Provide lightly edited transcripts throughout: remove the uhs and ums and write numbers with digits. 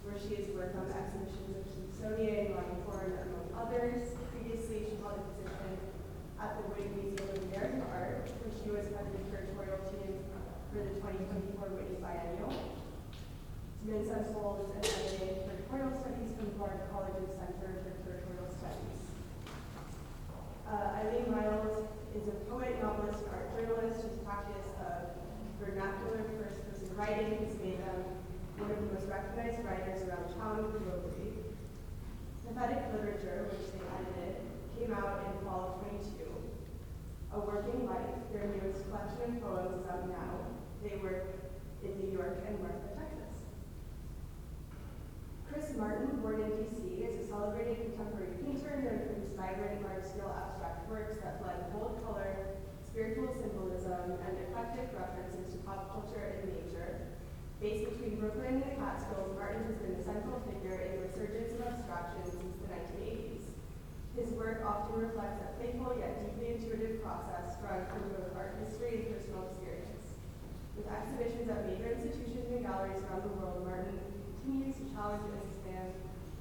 where she has worked on exhibitions of Smithsonian, Horn, among others. Previously, she held a position at the Whitney Museum of American Art, where she was part of the curatorial team for the 2024 Whitney Biennial. Minnesota holds an MA in Curatorial Studies from Florida College's Center for Curatorial Studies. Eileen Myles is a poet, novelist, and art journalist whose practice of vernacular first-person writing has made them one of the most recognized writers around town globally. Pathetic Literature, which they edited, came out in fall of 22. A Working Life, their newest collection of poems, is out now. They work in New York and Martha, Texas. Chris Martin, born in DC, is a celebrated contemporary painter known for his vibrant, large-scale abstract works that blend bold color, spiritual symbolism, and eclectic references to pop culture and nature. Based between Brooklyn and the Catskills, Martin has been a central figure in the resurgence of abstraction since the 1980s. His work often reflects a playful yet deeply intuitive process drawn from both art history and personal experience. With exhibitions at major institutions and galleries around the world, Martin continues to challenge and expand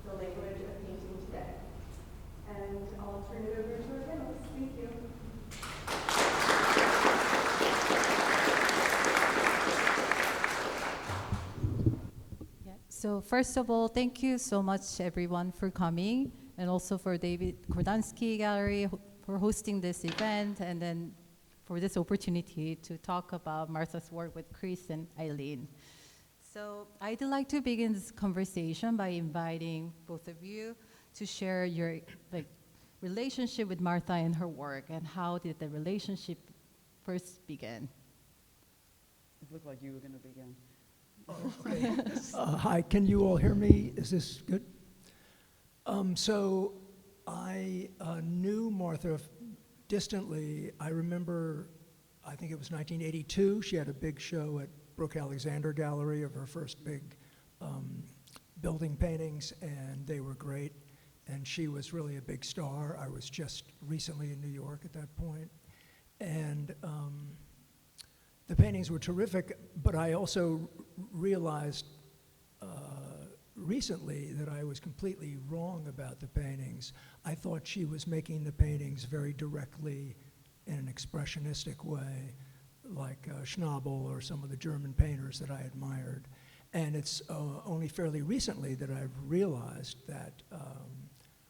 the language of painting today. And I'll turn it over to our panelists. Thank you. So first of all, thank you so much everyone for coming, and also for David Kordansky Gallery for hosting this event, and then for this opportunity to talk about Martha's work with Chris and Eileen. So I'd like to begin this conversation by inviting both of you to share your relationship with Martha and her work, and how did the relationship first begin? It looked like you were going to begin. Okay. Hi, can you all hear me? Is this good? So I knew Martha distantly. I remember, I think it was 1982, she had a big show at Brooke Alexander Gallery of her first big building paintings, and they were great. And she was really a big star. I was just recently in New York at that point. And the paintings were terrific, but I also realized recently that I was completely wrong about the paintings. I thought she was making the paintings very directly in an expressionistic way, like Schnabel or some of the German painters that I admired. And it's only fairly recently that I've realized that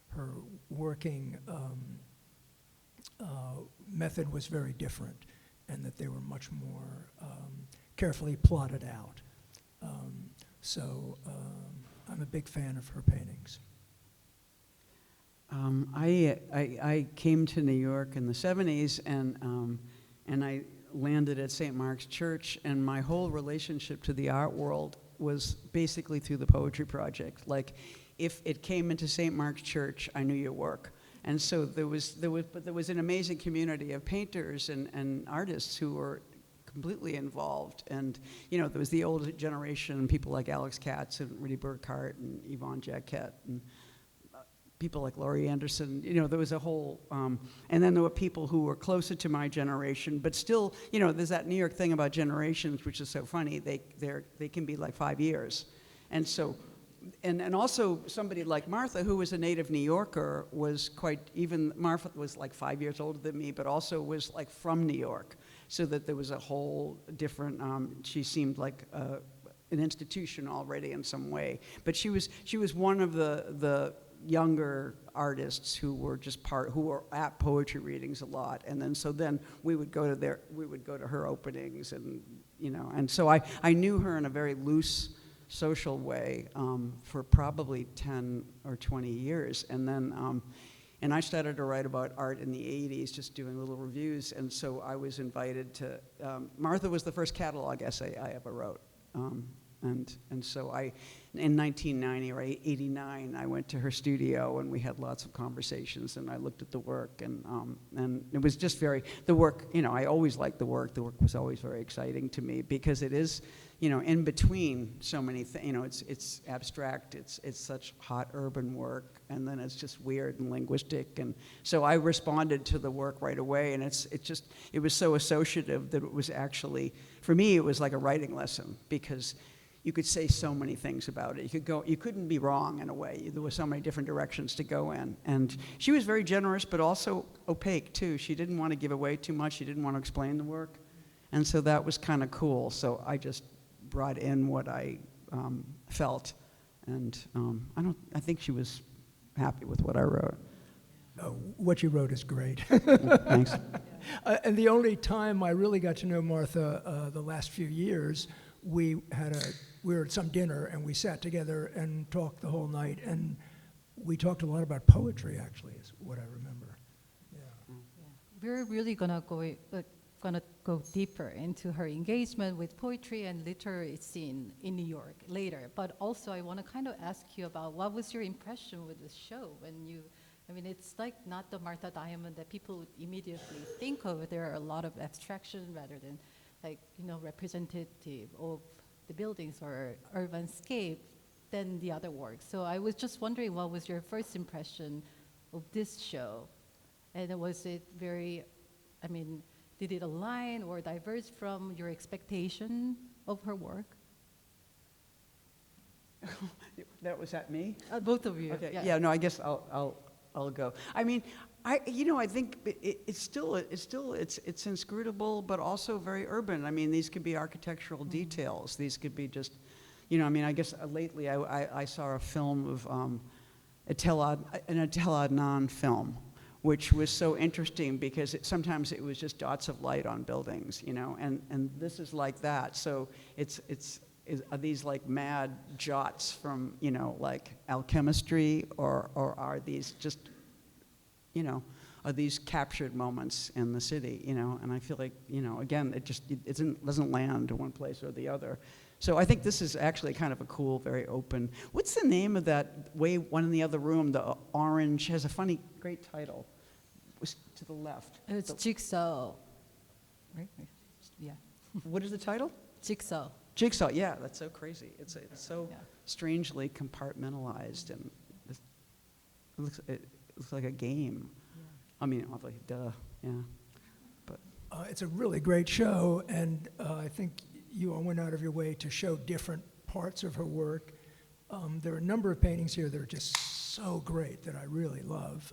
her working method was very different, and that they were much more carefully plotted out. So I'm a big fan of her paintings. I came to New York in the 70s, and I landed at St. Mark's Church, and my whole relationship to the art world was basically through the Poetry Project. Like, if it came into St. Mark's Church, I knew your work. And so there was an amazing community of painters and artists who were completely involved. And there was the older generation, people like Alex Katz and Rudy Burkhardt and Yvonne Jacquet and people like Laurie Anderson. There was a whole, and then there were people who were closer to my generation, but still, there's that New York thing about generations, which is so funny. They can be like 5 years, and so. And also somebody like Martha, who was a native New Yorker, was Martha was like 5 years older than me, but also was like from New York, so that there was a whole different, she seemed like an institution already in some way. But she was one of the younger artists who were who were at poetry readings a lot. And then we would go to her openings, and so I knew her in a very loose social way for probably 10 or 20 years. And then, and I started to write about art in the 80s, just doing little reviews. And so I was invited to, Martha was the first catalog essay I ever wrote. And so in 1990 or 89, I went to her studio, and we had lots of conversations, and I looked at the work, and it was just the work, I always liked the work. The work was always very exciting to me, because it is, in between so many things, it's abstract, it's such hot urban work, and then it's just weird and linguistic. And so I responded to the work right away, and it was so associative that it was actually, for me, it was like a writing lesson, because you could say so many things about it. You couldn't be wrong in a way. There were so many different directions to go in. And she was very generous, but also opaque too. She didn't want to give away too much. She didn't want to explain the work. And so that was kind of cool. So I just brought in what I felt. And I think she was happy with what I wrote. What you wrote is great. Thanks. And the only time I really got to know Martha the last few years, we were at some dinner and we sat together and talked the whole night, and we talked a lot about poetry. Actually, is what I remember. Yeah. We're really gonna go deeper into her engagement with poetry and literary scene in New York later. But also, I want to kind of ask you about what was your impression with the show when you. I mean, it's like not the Martha Diamond that people would immediately think of. There are a lot of abstraction rather than, like, representative of the buildings or urban scape than the other work. So I was just wondering, what was your first impression of this show? And was it very, did it align or diverge from your expectation of her work? That was at me? Both of you. Okay. Yeah. No, I guess I'll go. I mean, I think it's inscrutable, but also very urban. I mean, these could be architectural details. These could be just, I guess lately I saw a film of an Adel Adnan film, which was so interesting because sometimes it was just dots of light on buildings, and this is like that. So are these like mad jots from, like alchemistry, or are these just, are these captured moments in the city, And I feel like, again, it doesn't land to one place or the other. So I think this is actually kind of a cool, very open. What's the name of that one in the other room? The orange has a funny, great title. It was to the left. It's Jigsaw. Right? Yeah. What is the title? Jigsaw. Jigsaw, yeah, that's so crazy. It's so strangely compartmentalized, and it looks like a game. Yeah. I mean, obviously, duh, yeah. But It's a really great show, and I think you all went out of your way to show different parts of her work. There are a number of paintings here that are just so great that I really love,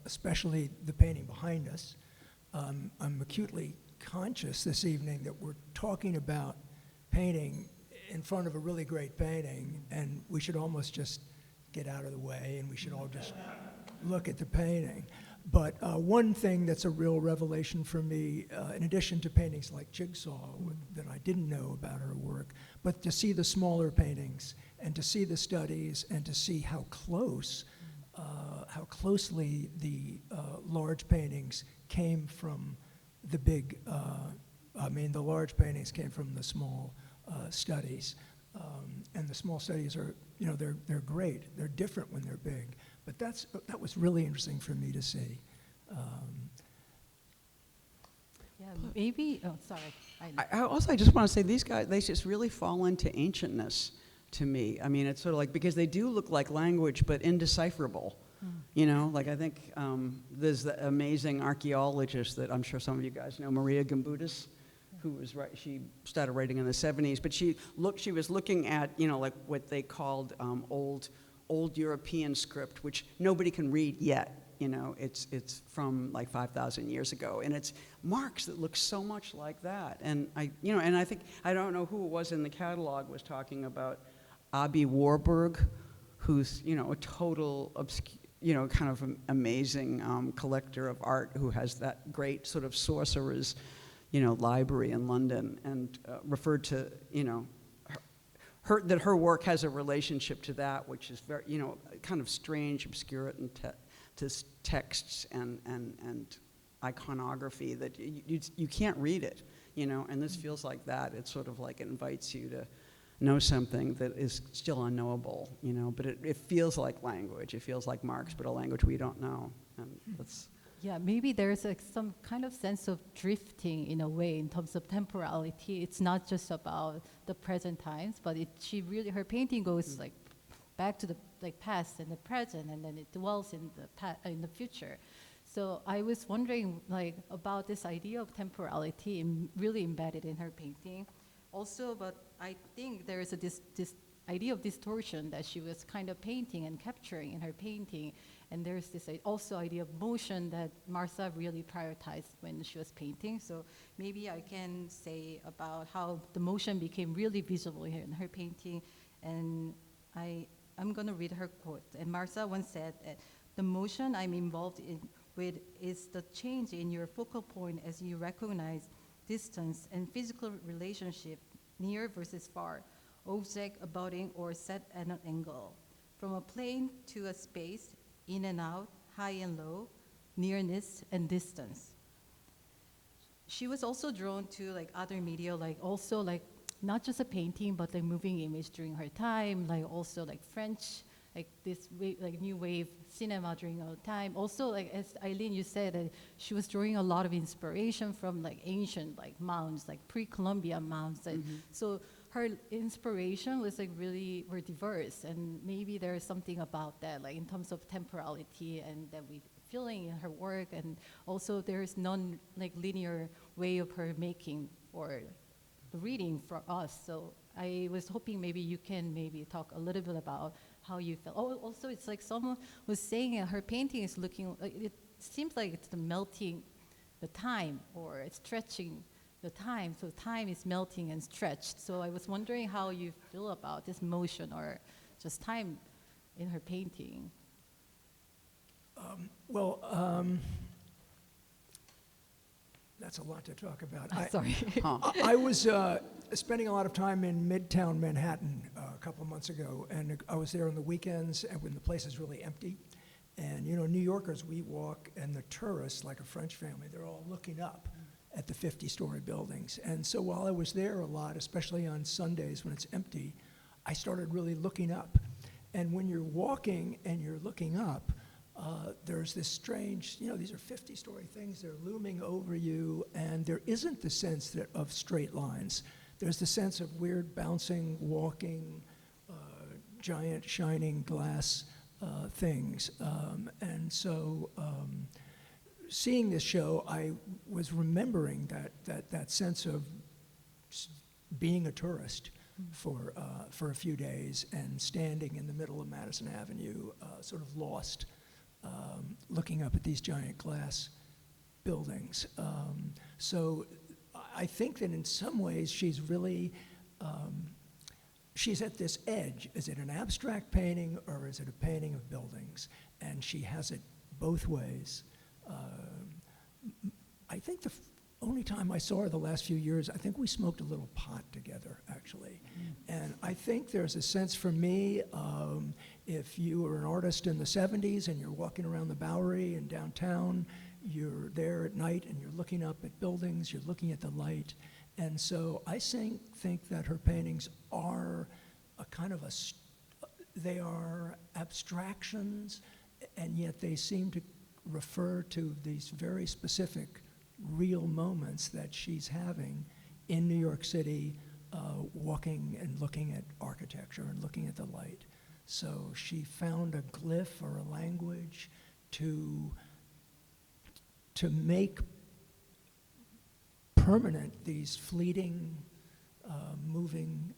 especially the painting behind us. I'm acutely conscious this evening that we're talking about painting in front of a really great painting, and we should almost just get out of the way and we should all just look at the painting. But one thing that's a real revelation for me, in addition to paintings like Jigsaw that I didn't know about her work, but to see the smaller paintings and to see the studies and to see how closely the large paintings came from the big, the large paintings came from the small studies. And the small studies are, they're great. They're different when they're big. But that was really interesting for me to see. Yeah, maybe, sorry. I just want to say, these guys, they just really fall into ancientness to me. I mean, it's sort of like, because they do look like language, but indecipherable. Like I think there's the amazing archaeologist that I'm sure some of you guys know, Maria Gimbutas, who was she started writing in the 70s, but she was looking at, like what they called old European script, which nobody can read yet. It's from like 5,000 years ago, and it's marks that look so much like that. And I think, I don't know who it was in the catalog was talking about Abi Warburg, who's a total kind of amazing collector of art, who has that great sort of sorcerer's library in London, and referred to that her work has a relationship to that, which is very kind of strange, obscure texts and iconography that you can't read it, and this feels like that. It's sort of like it invites you to know something that is still unknowable, but it feels like language. It feels like marks, but a language we don't know, and that's. Yeah, maybe there's some kind of sense of drifting in a way in terms of temporality. It's not just about the present times, but her painting goes like back to the past and the present, and then it dwells in the future. So I was wondering about this idea of temporality really embedded in her painting. Also, but I think there is this idea of distortion that she was kind of painting and capturing in her painting. And there's this also idea of motion that Martha really prioritized when she was painting. So maybe I can say about how the motion became really visible here in her painting. And I'm going to read her quote. And Martha once said, the motion I'm involved with is the change in your focal point as you recognize distance and physical relationship, near versus far, object abutting or set at an angle, from a plane to a space, in and out, high and low, nearness and distance. She was also drawn to like other media, like also like not just a painting, but like moving image during her time, like also like French, like this like new wave cinema during her time. Also, like as Eileen, you said, that she was drawing a lot of inspiration from like ancient like mounds, like pre-Columbian mounds. So her inspiration was like really were diverse, and maybe there is something about that, like in terms of temporality, and that we feeling in her work, and also there's non like linear way of her making or reading for us. So I was hoping maybe you can maybe talk a little bit about how you felt. Oh, also it's like someone was saying her painting is looking, it seems like it's the melting the time or it's stretching the time. So time is melting and stretched. So I was wondering how you feel about this motion or just time in her painting. That's a lot to talk about. Sorry. I was spending a lot of time in Midtown Manhattan a couple of months ago, and I was there on the weekends and when the place is really empty. And you know, New Yorkers, we walk, and the tourists, like a French family, they're all looking up at the 50-story buildings. And so while I was there a lot, especially on Sundays when it's empty, I started really looking up. And when you're walking and you're looking up, there's this strange, you know, these are 50-story things, they're looming over you, and there isn't the sense of straight lines. There's the sense of weird bouncing, walking, giant shining glass things. And so seeing this show, I was remembering that sense of being a tourist for a few days and standing in the middle of Madison Avenue, sort of lost, looking up at these giant glass buildings. So I think that in some ways she's really, she's at this edge. Is it an abstract painting or is it a painting of buildings? And she has it both ways. I think the only time I saw her the last few years, I think we smoked a little pot together, actually. And I think there's a sense for me, if you were an artist in the 70s and you're walking around the Bowery and downtown, you're there at night and you're looking up at buildings, you're looking at the light. And so I think that her paintings are a kind of they are abstractions, and yet they seem to refer to these very specific real moments that she's having in New York City, walking and looking at architecture and looking at the light. So she found a glyph or a language to make permanent these fleeting, moving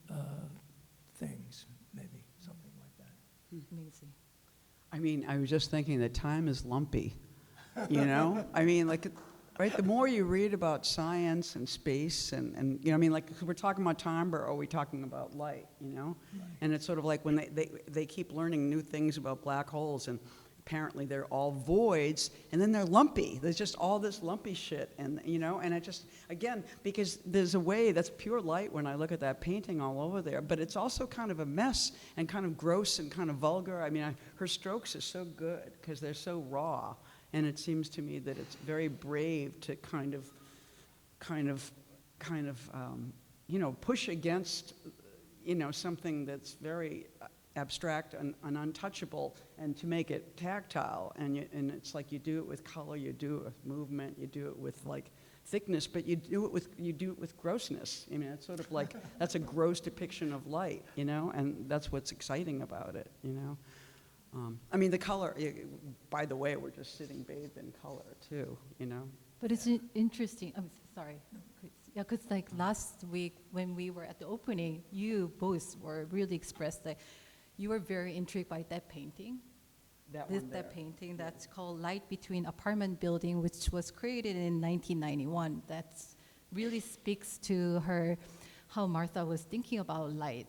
things, maybe, something like that. Amazing. I mean, I was just thinking that time is lumpy, you know? I mean, like, right, the more you read about science and space and you know, I mean, like, we're talking about time, but are we talking about light, you know? Right. And it's sort of like when they keep learning new things about black holes, and apparently they're all voids, and then they're lumpy. There's just all this lumpy shit, and you know, and I just, again, because there's a way that's pure light when I look at that painting all over there, but it's also kind of a mess and kind of gross and kind of vulgar. I mean, her strokes are so good because they're so raw, and it seems to me that it's very brave to kind of, you know, push against, you know, something that's very abstract and untouchable, and to make it tactile. And it's like you do it with color, you do it with movement, you do it with like thickness, but you do it with grossness. I mean, it's sort of like that's a gross depiction of light, you know, and that's what's exciting about it, you know. I mean, the color. By the way, we're just sitting bathed in color too, you know. But it's interesting. I'm sorry. Yeah, because like last week when we were at the opening, you both were really expressed that you were very intrigued by that painting. That painting that's called Light Between Apartment Building, which was created in 1991. That really speaks to her, how Martha was thinking about light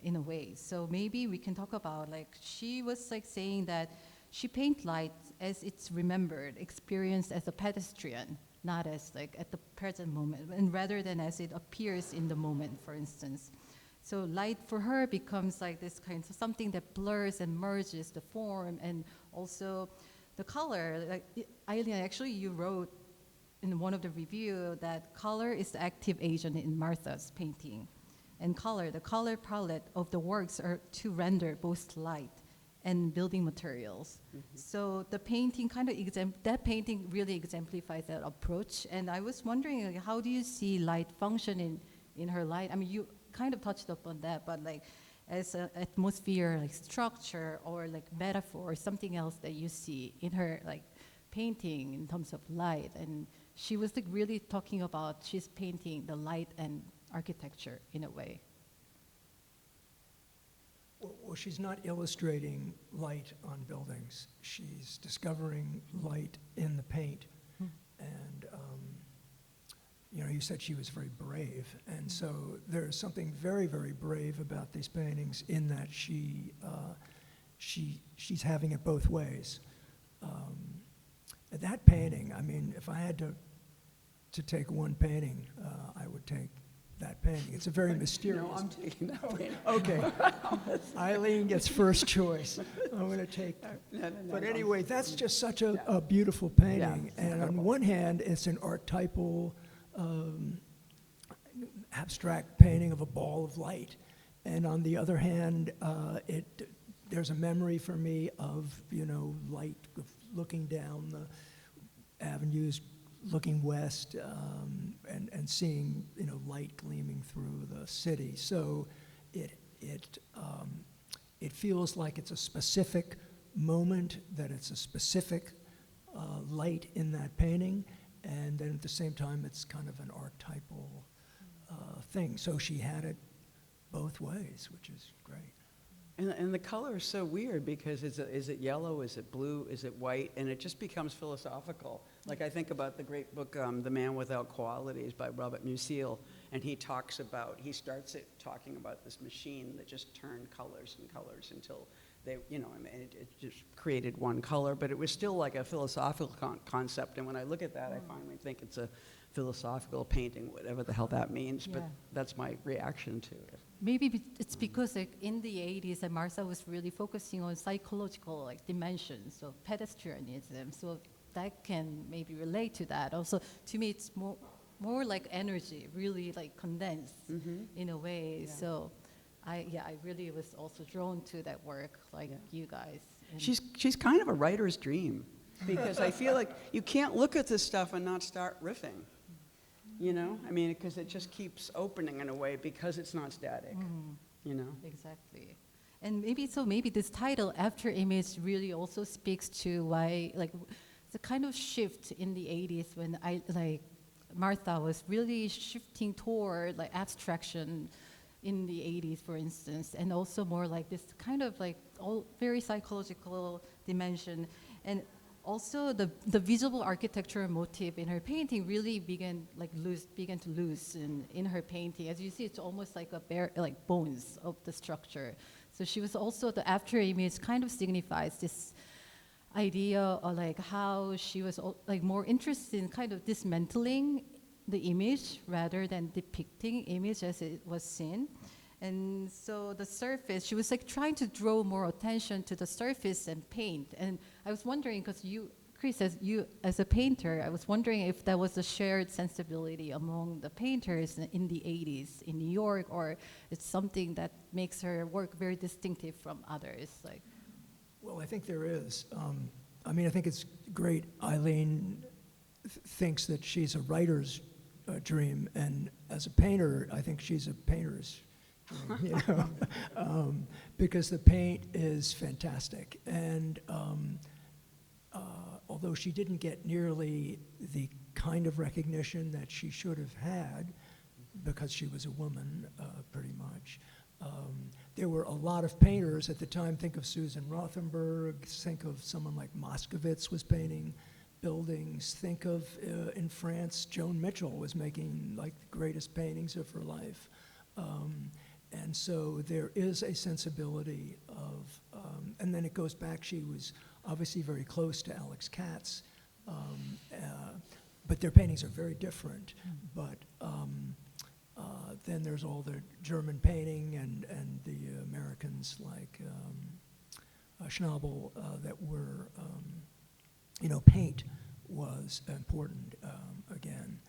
in a way. So maybe we can talk about, like, she was like saying that she paint light as it's remembered, experienced as a pedestrian, not as like at the present moment, and rather than as it appears in the moment, for instance. So light for her becomes like this kind of something that blurs and merges the form and also the color. Like Eileen, actually you wrote in one of the review that color is the active agent in Martha's painting. And color, the color palette of the works are to render both light and building materials. So the painting kind of, that painting really exemplifies that approach. And I was wondering, like, how do you see light function in her light? I mean, you kind of touched upon that, but like as an atmosphere, like structure or like metaphor or something else that you see in her like painting in terms of light. And she was like really talking about, she's painting the light and architecture in a way. Well, she's not illustrating light on buildings. She's discovering light in the paint. And, you know, you said she was very brave. And so there's something very, very brave about these paintings in that she's having it both ways. That painting, I mean, if I had to take one painting, I would take that painting. It's a very mysterious. No, I'm taking that painting. Okay. Eileen gets first choice. I'm going to take. No, But no. anyway, that's just such a Yeah. beautiful painting. it's And on incredible. one hand, it's an archetypal, abstract painting of a ball of light. And on the other hand, there's a memory for me of, you know, light looking down the avenues, looking west, and seeing, you know, light gleaming through the city. So it feels like it's a specific moment, that it's a specific light in that painting, and then at the same time it's kind of an archetypal thing. So she had it both ways, which is great. And the color is so weird because is it yellow, is it blue, is it white? And it just becomes philosophical. Like I think about the great book, The Man Without Qualities by Robert Musil, and he starts it talking about this machine that just turned colors and colors until they, you know, I mean, it just created one color, but it was still like a philosophical concept. And when I look at that, I finally think it's a philosophical painting, whatever the hell that means, but Yeah. that's my reaction to it. Maybe it's because like in the 80s, that Martha was really focusing on psychological like dimensions of pedestrianism. So that can maybe relate to that. Also, to me, it's more like energy, really like condensed in a way. Yeah. So I really was also drawn to that work, like you guys. And She's kind of a writer's dream because I feel like you can't look at this stuff and not start riffing. You know, I mean, because it just keeps opening in a way because it's not static. You know. Exactly. And maybe this title, After Image, really also speaks to why, like, the kind of shift in the 80s when Martha was really shifting toward like abstraction in the 80s, for instance, and also more like this kind of like all very psychological dimension. And also the visible architecture motif in her painting really began to lose in her painting. As you see, it's almost like a bare, like bones of the structure. So she was also, the after image kind of signifies this idea of like how she was like more interested in kind of dismantling the image rather than depicting image as it was seen. And so the surface, she was like trying to draw more attention to the surface and paint. And I was wondering, because Chris, as a painter, I was wondering if that was a shared sensibility among the painters in the 80s in New York, or it's something that makes her work very distinctive from others. Like, Well, I think there is. I mean, I think it's great. Eileen thinks that she's a writer's dream, and as a painter, I think she's a painter's dream, you know, because the paint is fantastic. And although she didn't get nearly the kind of recognition that she should have had, because she was a woman, pretty much. There were a lot of painters at the time. Think of Susan Rothenberg, think of someone like Moskowitz was painting buildings. Think of, in France, Joan Mitchell was making like the greatest paintings of her life. And so there is a sensibility of, and then it goes back, she was obviously very close to Alex Katz, but their paintings are very different. But then there's all the German painting and the Americans like Schnabel that were, paint was important again.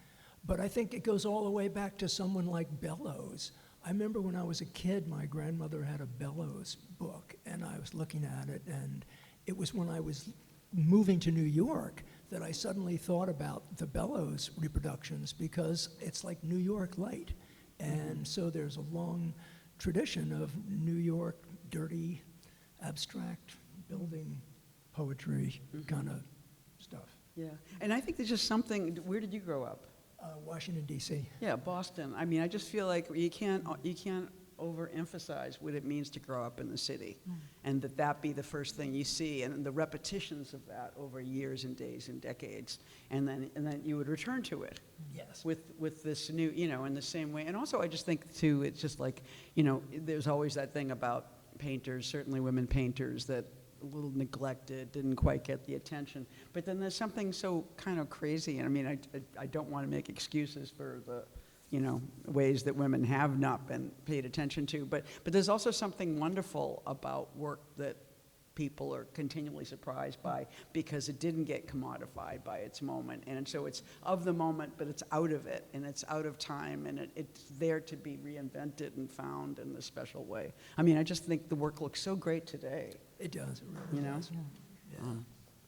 But I think it goes all the way back to someone like Bellows. I remember when I was a kid, my grandmother had a Bellows book, and I was looking at it, and it was when I was moving to New York that I suddenly thought about the Bellows reproductions, because it's like New York light. And so there's a long tradition of New York dirty, abstract building poetry kind of stuff. Yeah, and I think there's just something, where did you grow up? Washington, D.C. Yeah, Boston. I mean, I just feel like you can't overemphasize what it means to grow up in the city, and that be the first thing you see, and the repetitions of that over years and days and decades, and then you would return to it. Yes. With this new, in the same way. And also, I just think too, it's just like, there's always that thing about painters, certainly women painters, that a little neglected, didn't quite get the attention. But then there's something so kind of crazy, and I mean, I don't want to make excuses for the, ways that women have not been paid attention to, but there's also something wonderful about work that people are continually surprised by, because it didn't get commodified by its moment. And so it's of the moment, but it's out of it, and it's out of time, and it's there to be reinvented and found in this special way. I mean, I just think the work looks so great today. It does, it really does. Yeah.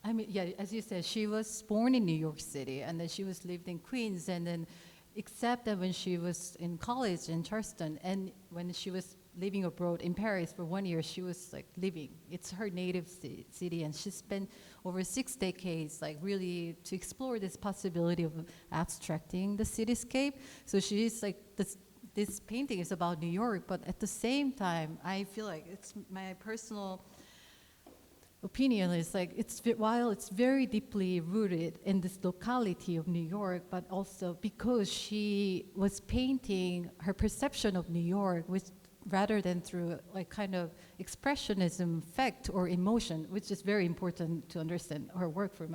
I mean, yeah, as you said, she was born in New York City, and then she was lived in Queens, and then except that when she was in college in Charleston, and when she was living abroad in Paris for 1 year, she was like living. It's her native city, and she spent over 6 decades like really to explore this possibility of abstracting the cityscape. So she's like, this painting is about New York, but at the same time, I feel like it's my personal opinion is like, while it's very deeply rooted in this locality of New York, but also because she was painting her perception of New York, which rather than through like kind of expressionism, effect, or emotion, which is very important to understand her work for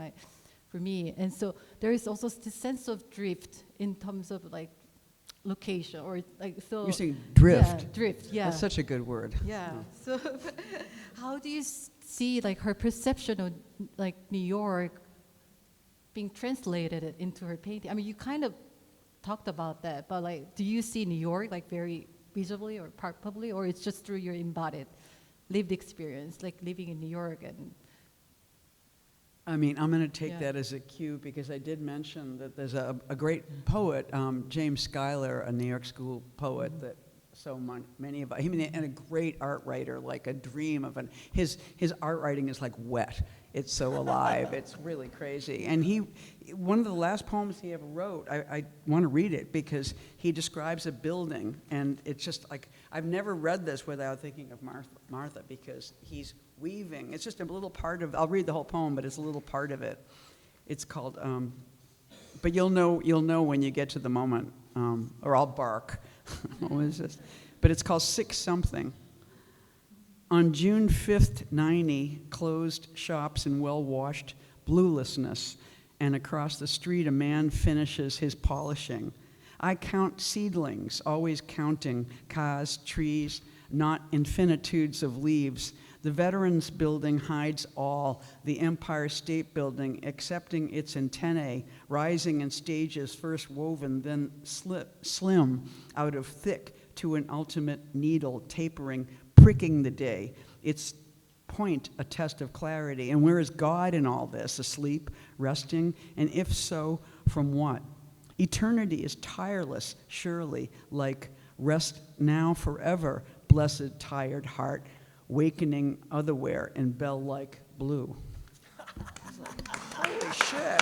me. And so there is also this sense of drift in terms of like location, or like, so. You're saying drift. Yeah, drift, yeah. That's such a good word. Yeah, so how do you see like her perception of like New York being translated into her painting? I mean, you kind of talked about that, but like, do you see New York like very visibly or palpably, or it's just through your embodied lived experience, like living in New York? And I mean, I'm going to take that as a cue, because I did mention that there's a great poet, James Schuyler, a New York School poet that so many of us, and a great art writer, like a dream of his art writing is like wet. It's so alive. It's really crazy. And one of the last poems he ever wrote, I want to read it, because he describes a building, and it's just like, I've never read this without thinking of Martha, because he's weaving. It's just a little part of, I'll read the whole poem, but it's a little part of it. It's called, but you'll know when you get to the moment, or I'll bark. What is this? But it's called 6-something. On June 5th, 90, closed shops and well-washed bluelessness, and across the street a man finishes his polishing. I count seedlings, always counting cars, trees, not infinitudes of leaves. The Veterans Building hides all, the Empire State Building accepting its antennae, rising in stages, first woven, then slim, out of thick to an ultimate needle, tapering, pricking the day. Its point a test of clarity. And where is God in all this? Asleep, resting? And if so, from what? Eternity is tireless, surely, like rest now forever, blessed tired heart, wakening otherwhere in bell-like blue. Holy shit.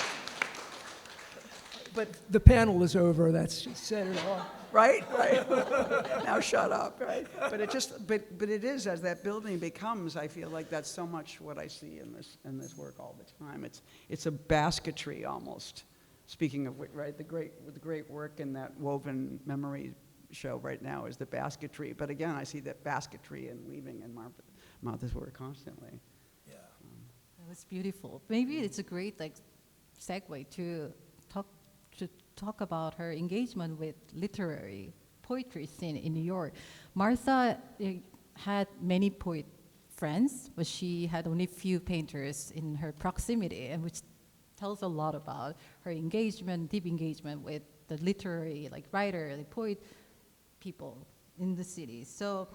But The panel is over, that's just said it all. right. Now shut up, right? But it is, as that building becomes, I feel like that's so much what I see in this work all the time. It's a basketry almost. Speaking of which, right, the great work in that woven memory show right now is the basketry. But again, I see that basketry and weaving in Martha's work constantly. Yeah. That was beautiful. Maybe it's a great segue to talk about her engagement with literary poetry scene in New York. Martha had many poet friends, but she had only few painters in her proximity, and which tells a lot about her deep engagement with the literary, writer, poet people in the city. So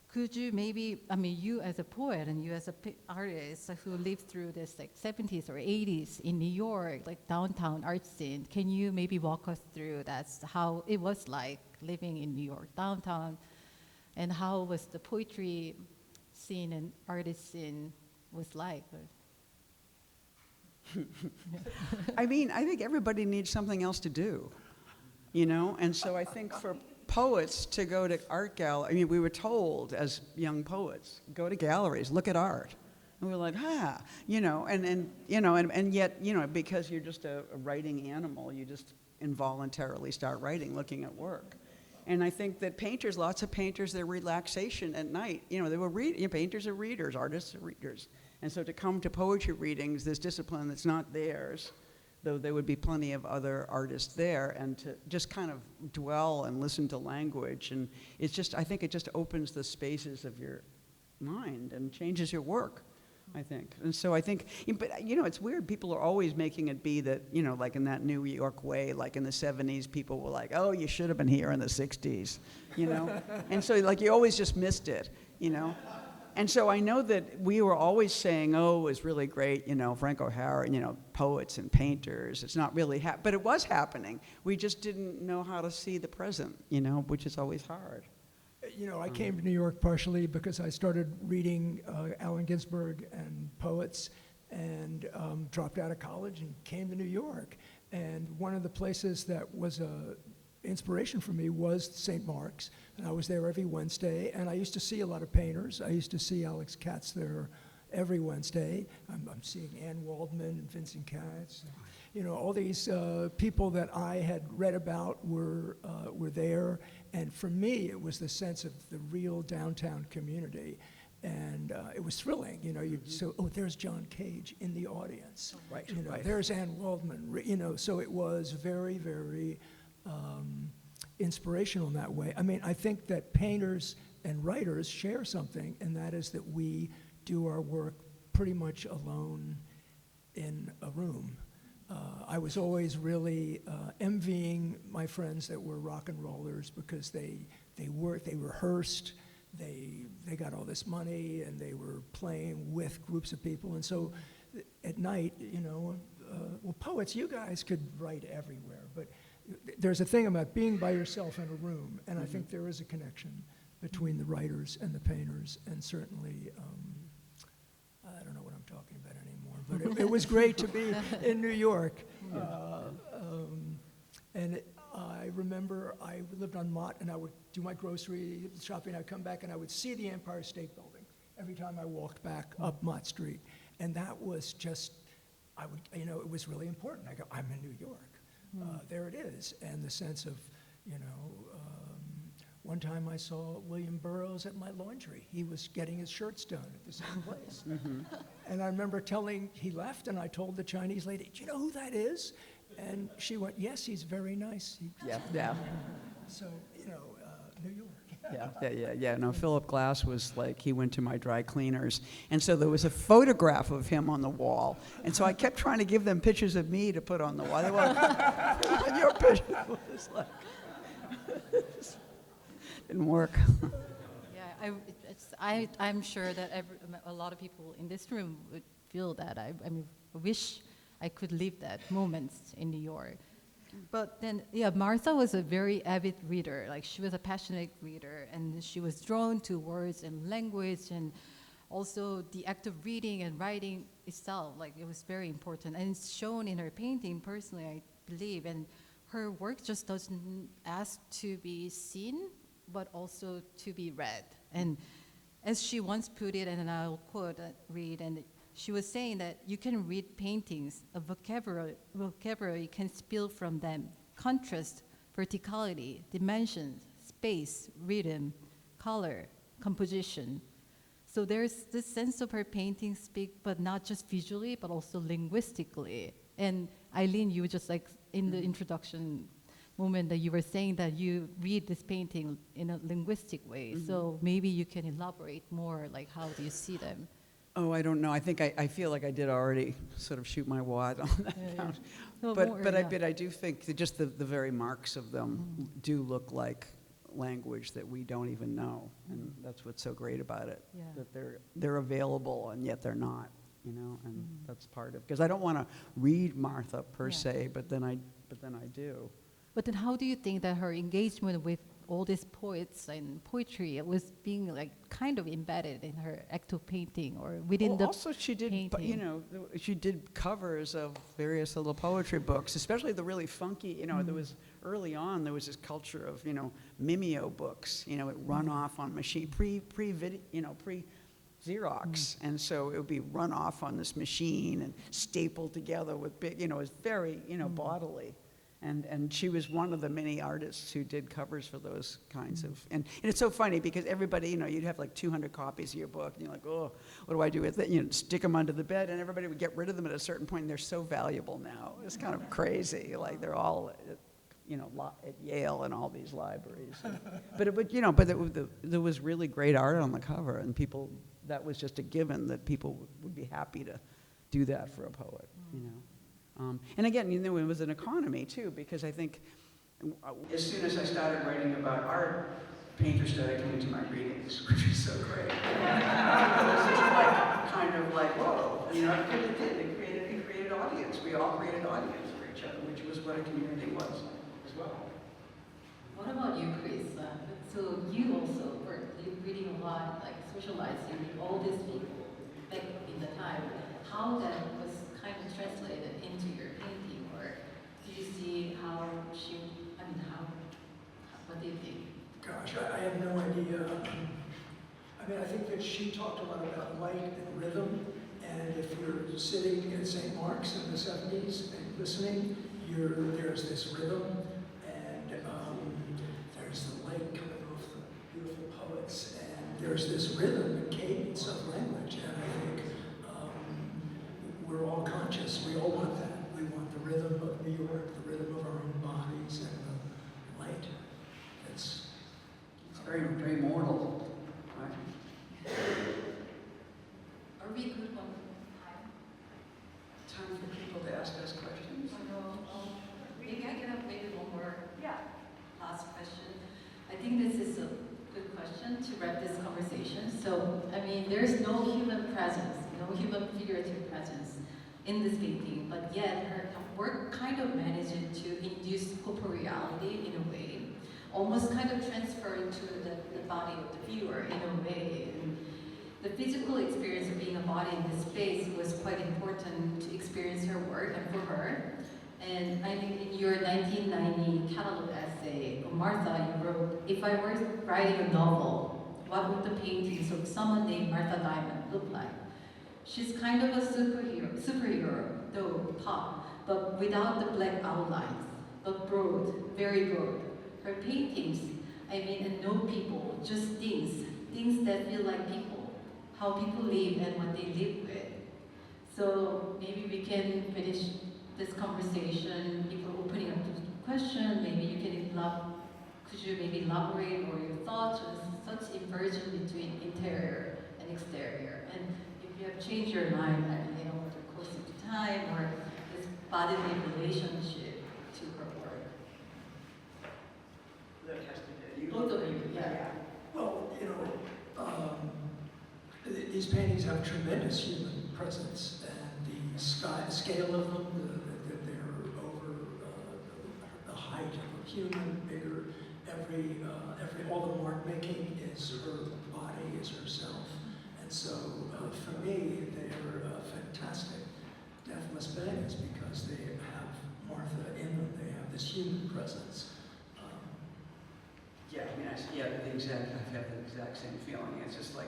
could you maybe, you as a poet and you as an artist who lived through this 70s or 80s in New York, downtown art scene, can you maybe walk us through that's how it was like living in New York downtown, and how was the poetry scene and artist scene was like? I think everybody needs something else to do, and so I think for poets to go to art gallery. We were told as young poets, go to galleries, look at art. And we were like, and yet, because you're just a writing animal, you just involuntarily start writing, looking at work. And I think that lots of painters, their relaxation at night, they were painters are readers, artists are readers. And so to come to poetry readings, this discipline that's not theirs, though there would be plenty of other artists there, and to just kind of dwell and listen to language. And I think it just opens the spaces of your mind and changes your work, I think. And so I think, but it's weird, people are always making it be that, like in that New York way, like in the 70s, people were like, oh, you should have been here in the 60s, And so you always just missed it, And so I know that we were always saying, oh, it was really great, Frank O'Hara, poets and painters. It's not really but it was happening. We just didn't know how to see the present, which is always hard. I came to New York partially because I started reading Allen Ginsberg and poets, and dropped out of college and came to New York. And one of the places that was a inspiration for me was St. Mark's, and I was there every Wednesday, and I used to see a lot of painters. I used to see Alex Katz there every Wednesday. I'm seeing Ann Waldman and Vincent Katz. All these people that I had read about were there, and for me, it was the sense of the real downtown community. And it was thrilling, there's John Cage in the audience. Right, There's Ann Waldman, so it was very, very inspirational in that way. I think that painters and writers share something, and that is that we do our work pretty much alone in a room. I was always really envying my friends that were rock and rollers because they rehearsed, they got all this money, and they were playing with groups of people. And so at night, poets, you guys could write everywhere, but there's a thing about being by yourself in a room, and I think there is a connection between the writers and the painters, and certainly, I don't know what I'm talking about anymore, but it was great to be in New York. I remember I lived on Mott, and I would do my grocery shopping, I'd come back, and I would see the Empire State Building every time I walked back up Mott Street, and that was just, it was really important. I go, I'm in New York. There it is, and the sense of, one time I saw William Burroughs at my laundry. He was getting his shirts done at the same place. And I remember he left, and I told the Chinese lady, do you know who that is? And she went, yes, he's very nice. Yeah. So, New York. Yeah. No, Philip Glass was he went to my dry cleaners, and so there was a photograph of him on the wall, and so I kept trying to give them pictures of me to put on the wall. They were like, your picture was didn't work. Yeah, I'm sure that a lot of people in this room would feel that. I wish I could live that moment in New York. But then, Martha was a very avid reader. She was a passionate reader, and she was drawn to words and language, and also the act of reading and writing itself. It was very important, and it's shown in her painting. Personally, I believe. And her work just doesn't ask to be seen, but also to be read. And as she once put it, and I'll quote, read, and she was saying that you can read paintings, a vocabulary can spill from them, contrast, verticality, dimensions, space, rhythm, color, composition. So there's this sense of her paintings speak, but not just visually, but also linguistically. And Eileen, you were just like in the introduction moment that you were saying that you read this painting in a linguistic way. So maybe you can elaborate more, like how do you see them? Oh, I don't know. I think I feel like I did already sort of shoot my wad on that count. No, But more, I do think that just the very marks of them do look like language that we don't even know, and that's what's so great about it. Yeah. That they're available and yet they're not, you know, and that's part of, because I don't want to read Martha per se, but then I do. But then how do you think that her engagement with all these poets and poetry was being like kind of embedded in her act of painting or within the Also, she did, painting? you know, she did covers of various little poetry books, especially the really funky, you know, there was, early on, there was this culture of, you know, Mimeo books, you know, it run off on machine, pre-Xerox, and so it would be run off on this machine and stapled together with big, you know, it was very, you know, bodily. And she was one of the many artists who did covers for those kinds of, and it's so funny because everybody, you know, you'd have like 200 copies of your book, and you're like, oh, what do I do with it? You know, stick them under the bed, and everybody would get rid of them at a certain point, and they're so valuable now. It's kind of crazy, like they're all, you know, at Yale and all these libraries. But there was really great art on the cover, and people, that was just a given that people would be happy to do that for a poet, you know. And again, you know, it was an economy too, because I think as soon as I started writing about art, painters started coming to my readings, which was so great. It was just like, kind of like, whoa, you know, because it did. It created audience. We all created audience for each other, which was what a community was as well. What about you, Chris? So you also were reading a lot, like socializing with all these people back in the time. How that was kind of translated into your painting, or do you see how what do you think? Gosh, I have no idea. I mean, I think that she talked a lot about light and rhythm, and if you're sitting at St. Mark's in the 70s and listening, there's this rhythm, and there's the light coming off the beautiful poets, and there's this rhythm and cadence of language, and I think we're all conscious. We all want that. We want the rhythm of New York, the rhythm of our own bodies, and the light. It's very, very mortal, right? Are we good on Time for people to ask us questions. Maybe I can have maybe one more Yeah. last question. I think this is a good question to wrap this conversation. So, I mean, there's no human presence, no human figurative presence in this painting, but yet her work kind of managed to induce corporeality in a way, almost kind of transferring to the body of the viewer in a way. And the physical experience of being a body in this space was quite important to experience her work and for her. And I think in your 1990 catalog essay, Martha, you wrote, if I were writing a novel, what would the paintings of someone named Martha Diamond look like? She's kind of a superhero, though pop, but without the black outlines, but broad, very broad. Her paintings, I mean, and no people, just things that feel like people, how people live and what they live with. So maybe we can finish this conversation, people opening up to question, maybe you can could you maybe elaborate or your thoughts on such inversion between interior and exterior? And if you have changed your mind, I mean, over the course of time, or this bodily relationship to her work. That has to be Both of you, yeah. well, you know, these paintings have tremendous human presence, and the scale of them, they're over the height of a human, bigger. All the mark making is her body, is herself, and so for me, they're fantastic deathless paintings because they have Martha in them. They have this human presence. Yeah, I mean, I've had the exact same feeling. It's just like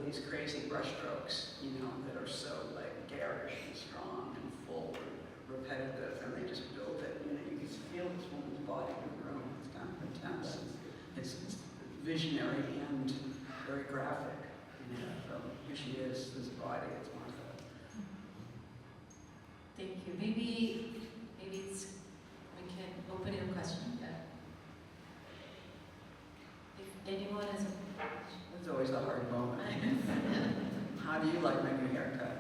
these crazy brushstrokes, you know, that are so like garish and strong and full and repetitive, and they just build it. You know, you can feel this woman's body in the room. It's kind of intense. It's visionary and very graphic. You know, so here she is, this body. It's Martha. Thank you. Maybe we can open it a question. Yeah. If anyone has a question. It's always the hard moment. How do you like my new haircut?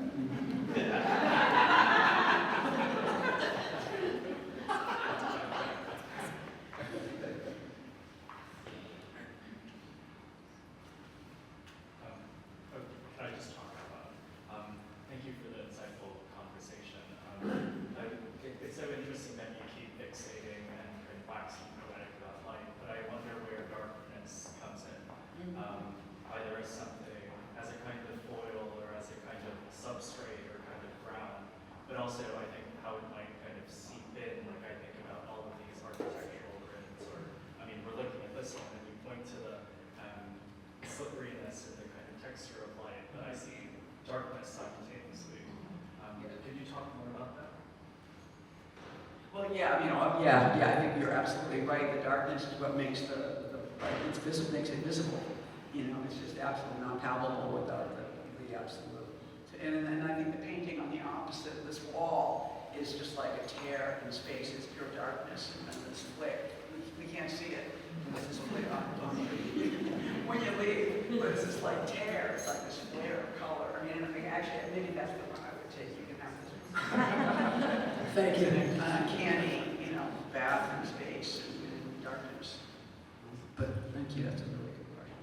Can I just talk about? Thank you for the insightful conversation. It's so interesting that you keep fixating and waxing poetic about light, but I wonder where darkness comes in. Either as something, as a kind of foil or as a kind of substrate or kind of ground, but also I think how it might kind of seep in, like I think about all of these architectural grids, or, I mean, we're looking at this one and you point to the slipperiness and the kind of texture of light, but I see darkness simultaneously. Could you talk more about that? Well, yeah, you know, yeah, I think you're absolutely right. The darkness is what makes the makes it visible. You know, it's just absolutely not palpable without the absolute. And I think the painting on the opposite of this wall is just like a tear in space. It's pure darkness, and then this flare. We can't see it. This is flare on when you leave, but it's this like tear. It's like this flare of color. I mean, actually, maybe that's the one I would take. You can have this. Thank you. Uncanny, you know, bath in space and darkness. But thank you. That's a really good question.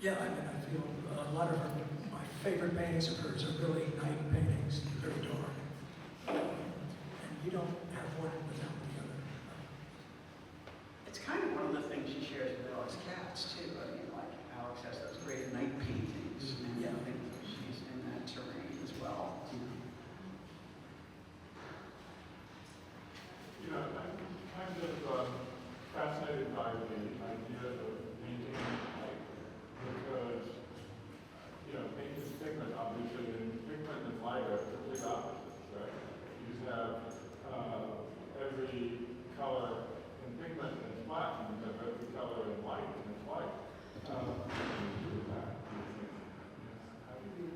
Yeah, I mean, I feel a lot of my favorite paintings of hers are really night paintings, very dark. And you don't have one without the other. It's kind of one of the things she shares with Alex Katz, too. I mean, like, Alex has those great night paintings, and Yeah. I think she's in that terrain as well. You know, I'm kind of fascinated by the idea of painting light, because, you know, paint is pigment, obviously, and pigment and light are complete opposites, right? You have every color in pigment and it's black, and you have every color in light and it's white. How do you do that? How do you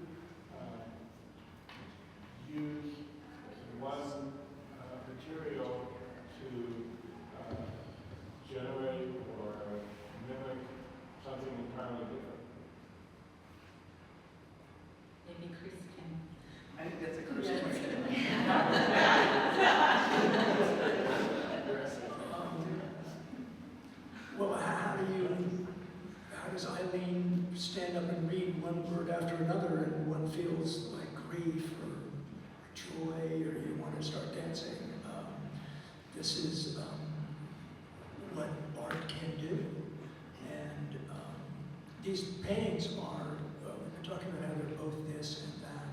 use one material to generate or mimic something entirely different? Maybe Chris can. I think that's a crucial question. Well, how does Eileen stand up and read one word after another and one feels like grief or joy or you want to start dancing? This is what art can do. And these paintings are, we've been talking about how they're both this and that,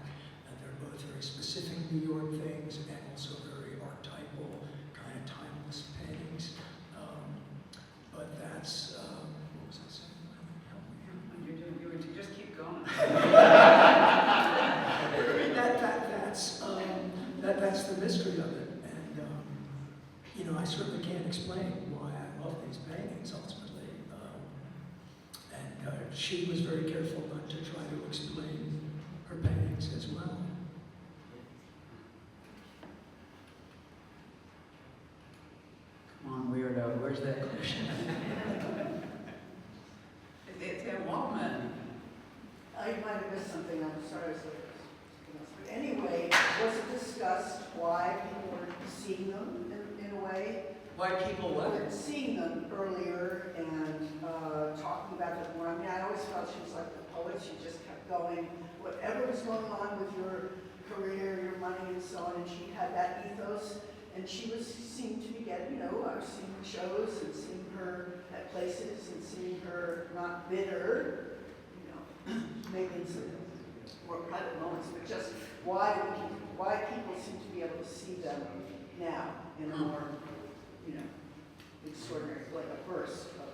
and they're both very specific New York things and also very archetypal, kind of timeless paintings. But that's, what was I saying? You just keep going. That's the mystery of it. And, you know, I certainly can't explain why I love these paintings ultimately. And she was very careful not to try to explain her paintings as well. Come on, weirdo. Where's that question? It's a woman. I might have missed something, I'm sorry. But anyway, was it discussed why people were seeing them in a way? Why people Were what? seeing them earlier and talking about them more. I mean, I always felt she was like the poet, she just kept going. Whatever was going on with your career, your money and so on, and she had that ethos. And she seemed to be getting, you know, I was seeing shows and seeing her at places and seeing her not bitter, you know, maybe in some more private moments, but just why do we keep why people seem to be able to see them now in a more, you know, extraordinary, like a burst of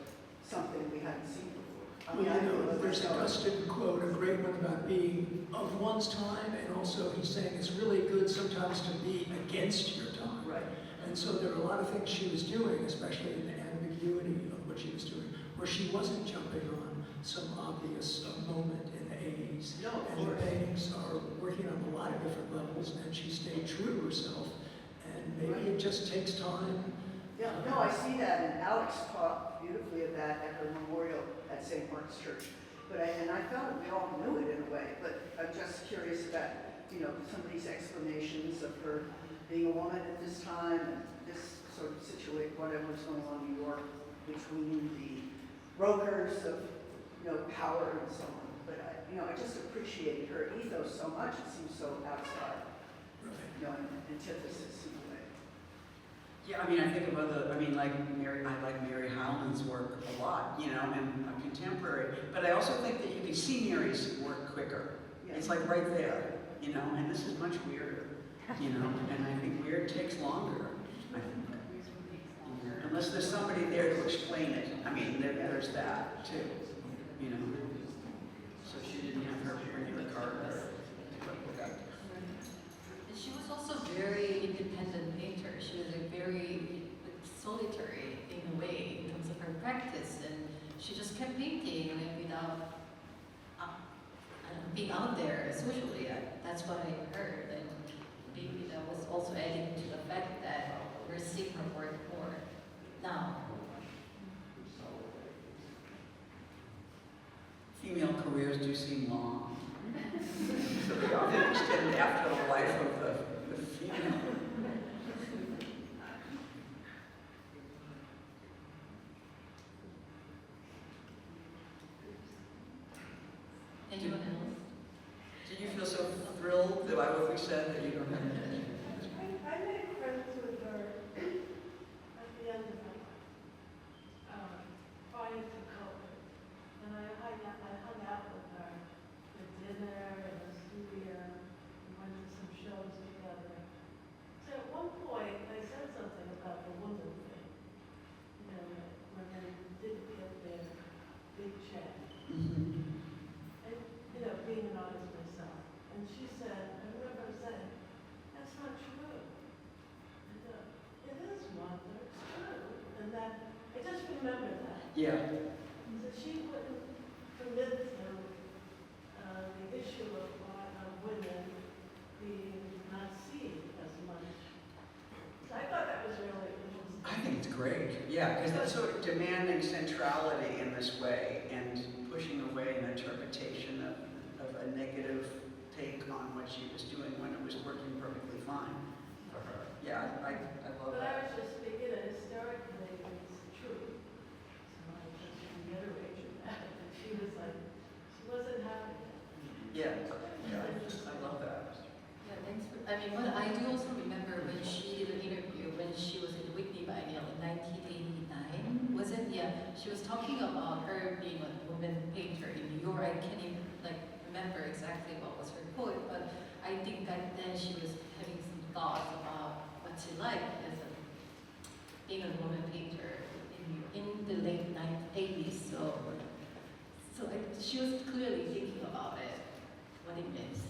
something we hadn't seen before. I Well, mean, I you know, feel there's a Guston quote, a great one about being of one's time, and also he's saying it's really good sometimes to be against your time. Right. And so there are a lot of things she was doing, especially in the ambiguity of what she was doing, where she wasn't jumping on some obvious moment in the 80s. No, of And the course. paintings are working on a lot of different levels, and she stayed true to herself. And maybe it just takes time. Yeah, no, I see that, and Alex talked beautifully of that at her memorial at St. Mark's Church. But I felt that we all knew it in a way, but I'm just curious about, you know, some of these explanations of her being a woman at this time, and this sort of situation, whatever was going on in New York, between the brokers of, you know, power and so on. But I just appreciated her ethos so much, it seems so outside, you know, an antithesis in a way. Yeah, I mean, I think of other, I like Mary Howland's work a lot, you know, and a contemporary. But I also think that you can see Mary's work quicker. Yeah. It's like right there, you know, and this is much weirder, you know, and I think weird takes longer, I think. Unless there's somebody there to explain it. I mean, there's that too, you know. So she didn't have her regular card or And she was also very independent painter. She was a very solitary in a way in terms of her practice, and she just kept painting and without being out there socially. That's what I heard, and maybe that was also adding to the fact that we're seeing her work more now. female careers do seem long. So they often extend after the life of the female. Anyone else? Did you feel so thrilled that what we said that you don't have any? I made friends with her at the end of my life, prior to COVID. And I hung out with her for dinner in the studio, we went to some shows together. So at one point, I said something about the woman thing, you know, that women didn't get their big check. Mm-hmm. And, you know, being an artist myself. And she said, I remember saying, that's not true. I thought, it is, Martha, it's true. And that, I just remember that. Yeah. So she wouldn't commit to the issue of women being not seen as much. So I thought that was really interesting. I think it's great. Yeah, because that's sort of demanding centrality in this way and pushing away an interpretation of a negative take on what she was doing when it was working perfectly fine for her. Yeah, I love But I that. was just thinking that historically it's true. So I just reiterated that. And she was like, she wasn't having it. Yeah, I love that. Yeah, thanks for, I mean, what I do also remember when she did an interview when she was in Whitney Biennial in 1989, was it? Yeah, she was talking about her being a woman painter in New York. I can't even remember exactly what was her quote, but I think back then she was having some thoughts about what she liked as being a woman painter in the late 80s. So she was clearly thinking about it, what it means.